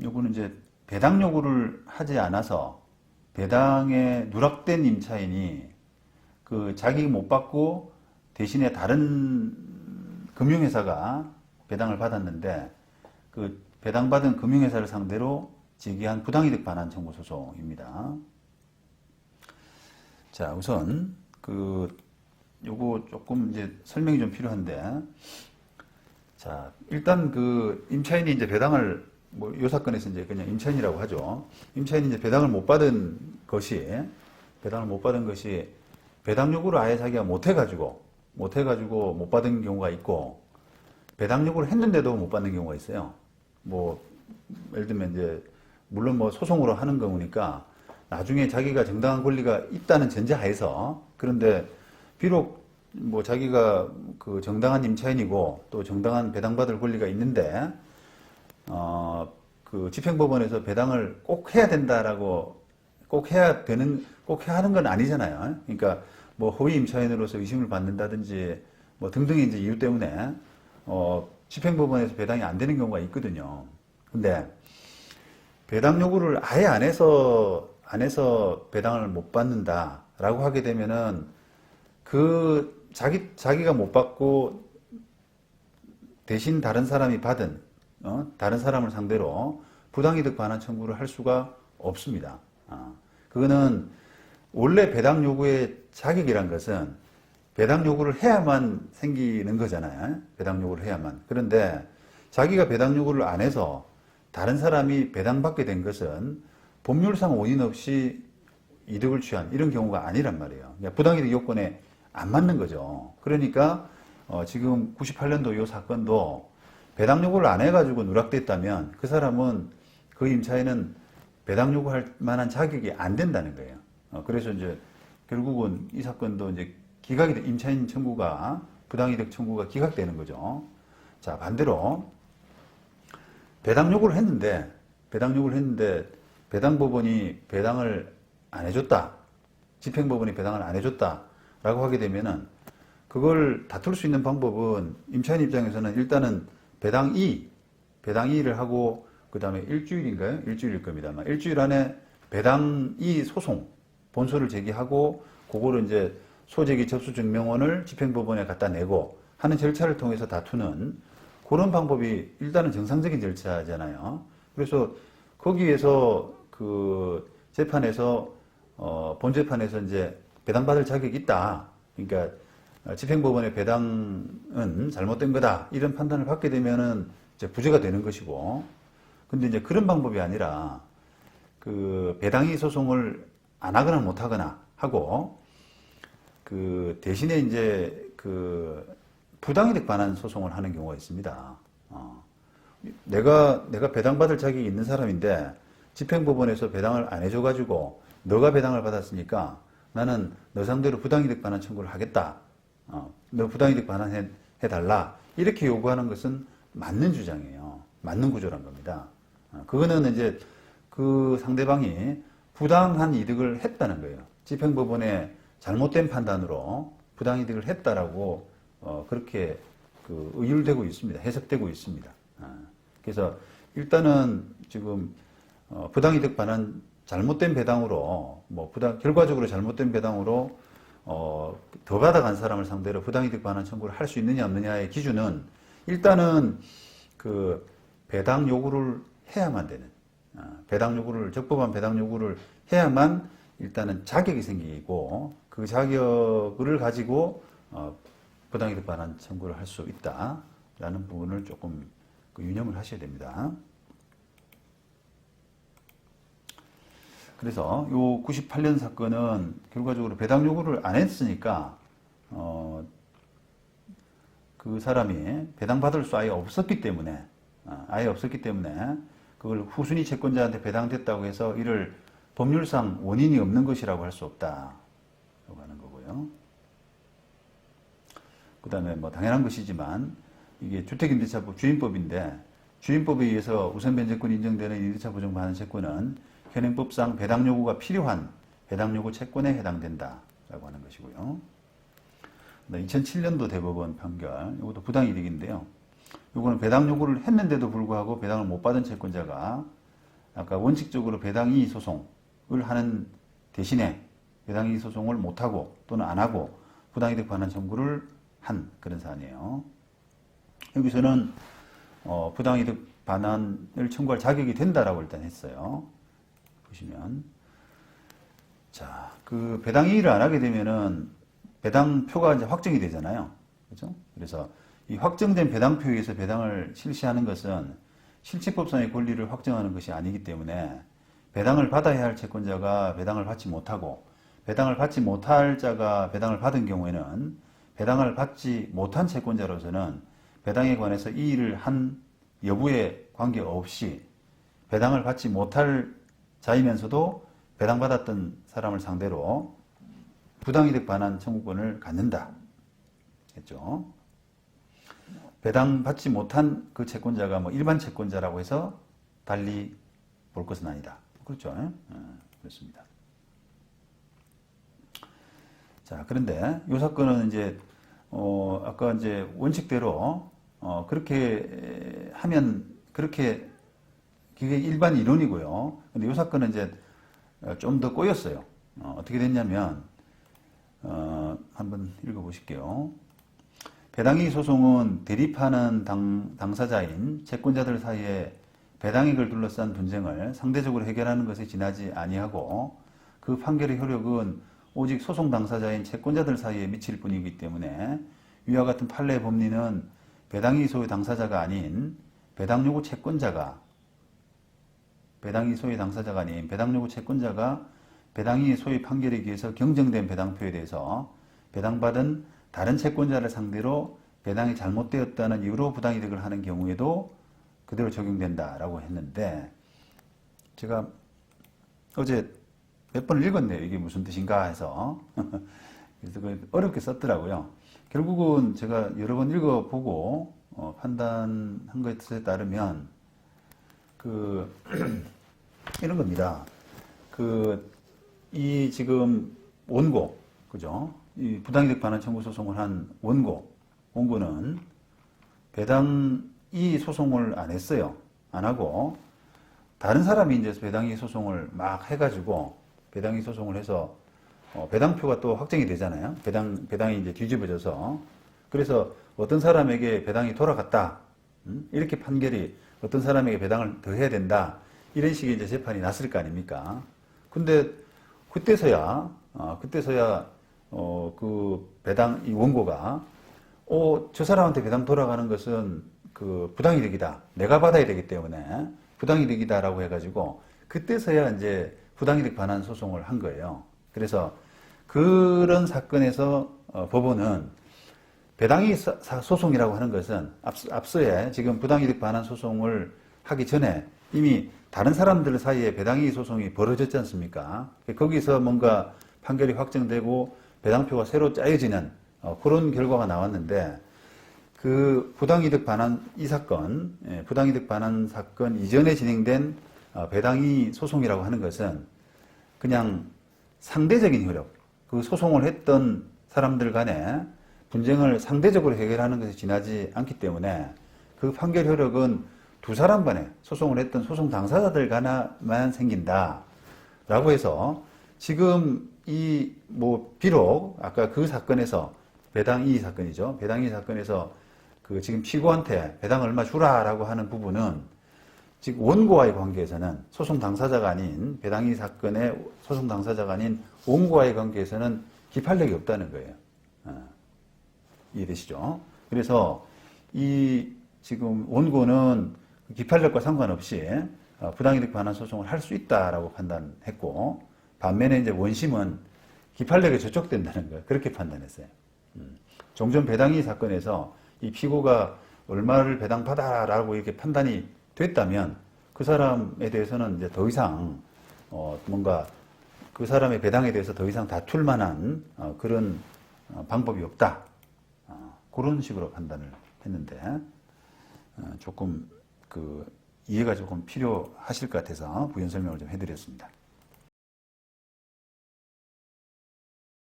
요거는 이제 배당 요구를 하지 않아서 배당에 누락된 임차인이 그 자기 못 받고 대신에 다른 금융회사가 배당을 받았는데 그 배당받은 금융회사를 상대로 제기한 부당이득 반환 청구 소송입니다. 자, 우선 요거 조금 이제 설명이 좀 필요한데, 자, 일단 그 임차인이 이제 배당을 요 사건에서 이제 그냥 임차인이라고 하죠. 임차인이 이제 배당을 못 받은 것이 배당 요구를 아예 자기가 못 해가지고 못 받은 경우가 있고, 배당 요구를 했는데도 못 받는 경우가 있어요. 예를 들면 이제 물론 소송으로 하는 경우니까 나중에 자기가 정당한 권리가 있다는 전제하에서, 그런데 비록 자기가 그 정당한 임차인이고 또 정당한 배당받을 권리가 있는데 그 집행법원에서 배당을 꼭 해야 된다라고 꼭 해야 하는 건 아니잖아요. 그러니까 허위 임차인으로서 의심을 받는다든지 등등의 이제 이유 때문에 집행법원에서 배당이 안 되는 경우가 있거든요. 근데 배당 요구를 아예 안 해서 배당을 못 받는다라고 하게 되면은 자기가 못 받고 대신 다른 사람이 받은 다른 사람을 상대로 부당이득 반환 청구를 할 수가 없습니다. 그거는 원래 배당 요구의 자격이란 것은 배당 요구를 해야만 생기는 거잖아요. 배당 요구를 해야만. 그런데 자기가 배당 요구를 안 해서 다른 사람이 배당받게 된 것은 법률상 원인 없이 이득을 취한 이런 경우가 아니란 말이에요. 그러니까 부당이득 요건에 안 맞는 거죠. 그러니까 지금 98년도 이 사건도 배당 요구를 안 해가지고 누락됐다면 그 사람은 그 임차인은 배당 요구할 만한 자격이 안 된다는 거예요. 그래서 이제 결국은 이 사건도 이제 임차인 청구가 부당이득 청구가 기각되는 거죠. 자, 반대로 배당 요구를 했는데 배당법원이 배당을 안 해줬다. 집행법원이 배당을 안 해줬다라고 하게 되면은 그걸 다툴 수 있는 방법은 임차인 입장에서는 일단은 배당이의를 하고 그다음에 일주일인가요? 일주일일 겁니다. 일주일 안에 배당이 소송 본소를 제기하고 그거를 이제 소제기 접수 증명원을 집행법원에 갖다 내고 하는 절차를 통해서 다투는 그런 방법이 일단은 정상적인 절차잖아요. 그래서 거기에서 그 재판에서 본 재판에서 이제 배당받을 자격이 있다. 그러니까 집행법원의 배당은 잘못된 거다. 이런 판단을 받게 되면은 이제 부재가 되는 것이고. 근데 이제 그런 방법이 아니라 그 배당이 소송을 안 하거나 못 하거나 하고 그 대신에 이제 그 부당이득 반환 소송을 하는 경우가 있습니다. 내가 배당받을 자격이 있는 사람인데 집행법원에서 배당을 안 해줘가지고 너가 배당을 받았으니까 나는 너 상대로 부당이득 반환 청구를 하겠다. 너 부당이득 반환해달라. 이렇게 요구하는 것은 맞는 주장이에요. 맞는 구조란 겁니다. 그거는 이제 그 상대방이 부당한 이득을 했다는 거예요. 집행법원의 잘못된 판단으로 부당이득을 했다라고 그렇게 의율되고 있습니다. 해석되고 있습니다. 그래서 일단은 지금 부당이득 반환 잘못된 배당으로 결과적으로 잘못된 배당으로 더 받아간 사람을 상대로 부당이득 반환 청구를 할 수 있느냐 없느냐의 기준은 일단은 그 배당 요구를 해야만 되는 적법한 배당 요구를 해야만 일단은 자격이 생기고 그 자격을 가지고 부당이득 반환 청구를 할 수 있다라는 부분을 조금 유념을 하셔야 됩니다. 그래서 요 98년 사건은 결과적으로 배당 요구를 안 했으니까 그 사람이 배당받을 수 아예 없었기 때문에 그걸 후순위 채권자한테 배당됐다고 해서 이를 법률상 원인이 없는 것이라고 할 수 없다라고 하는 거고요. 그 다음에 당연한 것이지만 이게 주택임대차법 주임법인데 주임법에 의해서 우선변제권이 인정되는 임대차 보증 반환 채권은 현행법상 배당 요구가 필요한 배당 요구 채권에 해당된다라고 하는 것이고요. 2007년도 대법원 판결, 이것도 부당이득인데요. 요거는 배당 요구를 했는데도 불구하고 배당을 못 받은 채권자가 아까 원칙적으로 배당이의 소송을 하는 대신에 배당이의 소송을 못하고 또는 안 하고 부당이득 반환 청구를 한 그런 사안이에요. 여기서는 부당이득 반환을 청구할 자격이 된다라고 일단 했어요. 보시면 자, 그 배당이의를 안 하게 되면은 배당표가 이제 확정이 되잖아요. 그죠? 그래서 이 확정된 배당표에 의해서 배당을 실시하는 것은 실치법상의 권리를 확정하는 것이 아니기 때문에 배당을 받아야 할 채권자가 배당을 받지 못하고 배당을 받지 못할 자가 배당을 받은 경우에는 배당을 받지 못한 채권자로서는 배당에 관해서 이의를 한 여부에 관계없이 배당을 받지 못할 자이면서도 배당받았던 사람을 상대로 부당이득 반환 청구권을 갖는다. 했죠. 배당받지 못한 그 채권자가 뭐 일반 채권자라고 해서 달리 볼 것은 아니다. 그렇죠. 그렇습니다. 자, 그런데 이 사건은 이제, 아까 이제 원칙대로, 그렇게 하면, 그렇게, 그게 일반 이론이고요. 근데 이 사건은 이제 좀 더 꼬였어요. 어떻게 됐냐면, 한번 읽어보실게요. 배당이의 소송은 대립하는 당사자인 채권자들 사이에 배당액을 둘러싼 분쟁을 상대적으로 해결하는 것에 지나지 아니하고 그 판결의 효력은 오직 소송 당사자인 채권자들 사이에 미칠 뿐이기 때문에 위와 같은 판례의 법리는 배당이의 소유 당사자가 아닌 배당 요구 채권자가 배당이의 소유 당사자가 아닌 배당 요구 채권자가 배당이의 소유 판결에 의해서 경정된 배당표에 대해서 배당받은 다른 채권자를 상대로 배당이 잘못되었다는 이유로 부당이득을 하는 경우에도 그대로 적용된다라고 했는데 제가 어제 몇 번을 읽었네요. 이게 무슨 뜻인가 해서 그래서 어렵게 썼더라고요. 결국은 제가 여러 번 읽어보고 판단한 것에 따르면 이런 겁니다. 이 지금 원고, 그죠? 이 부당이득 반환 청구 소송을 한 원고는 배당이 소송을 안 했어요. 안 하고 다른 사람이 이제 배당이 소송을 막 해가지고 배당이 소송을 해서 배당표가 또 확정이 되잖아요. 배당이 이제 뒤집어져서 그래서 어떤 사람에게 배당이 돌아갔다. 이렇게 판결이 어떤 사람에게 배당을 더 해야 된다. 이런 식의 이제 재판이 났을 거 아닙니까? 근데 그때서야 이 원고가 저 사람한테 배당 돌아가는 것은 그 부당이득이다. 내가 받아야 되기 때문에 부당이득이다라고 해가지고 그때서야 이제 부당이득 반환 소송을 한 거예요. 그래서 그런 사건에서 법원은 배당이익 소송이라고 하는 것은 앞서에 지금 부당이득 반환 소송을 하기 전에 이미 다른 사람들 사이에 배당이익 소송이 벌어졌지 않습니까? 거기서 뭔가 판결이 확정되고 배당표가 새로 짜여지는 그런 결과가 나왔는데 그 부당이득 반환 부당이득 반환 사건 이전에 진행된 배당이익 소송이라고 하는 것은 그냥 상대적인 효력, 그 소송을 했던 사람들 간에 분쟁을 상대적으로 해결하는 것에 지나지 않기 때문에 그 판결 효력은 두 사람 간에 소송을 했던 소송 당사자들 간에만 생긴다. 라고 해서 지금 비록 아까 그 사건에서 배당이익 사건이죠. 배당이익 사건에서 지금 피고한테 배당 얼마 주라라고 하는 부분은 즉 원고와의 관계에서는 소송 당사자가 아닌 배당이익 사건의 소송 당사자가 아닌 원고와의 관계에서는 기판력이 없다는 거예요. 이해되시죠? 그래서 지금 원고는 기판력과 상관없이 부당이득 반환 소송을 할 수 있다라고 판단했고 반면에 이제 원심은 기판력에 저촉된다는 거예요. 그렇게 판단했어요. 종전 배당이익 사건에서 이 피고가 얼마를 배당받아라고 이렇게 판단이 됐다면 그 사람에 대해서는 이제 더 이상 뭔가 그 사람의 배당에 대해서 더 이상 다툴 만한 그런 방법이 없다. 그런 식으로 판단을 했는데 조금 이해가 조금 필요하실 것 같아서 부연 설명을 좀 해드렸습니다.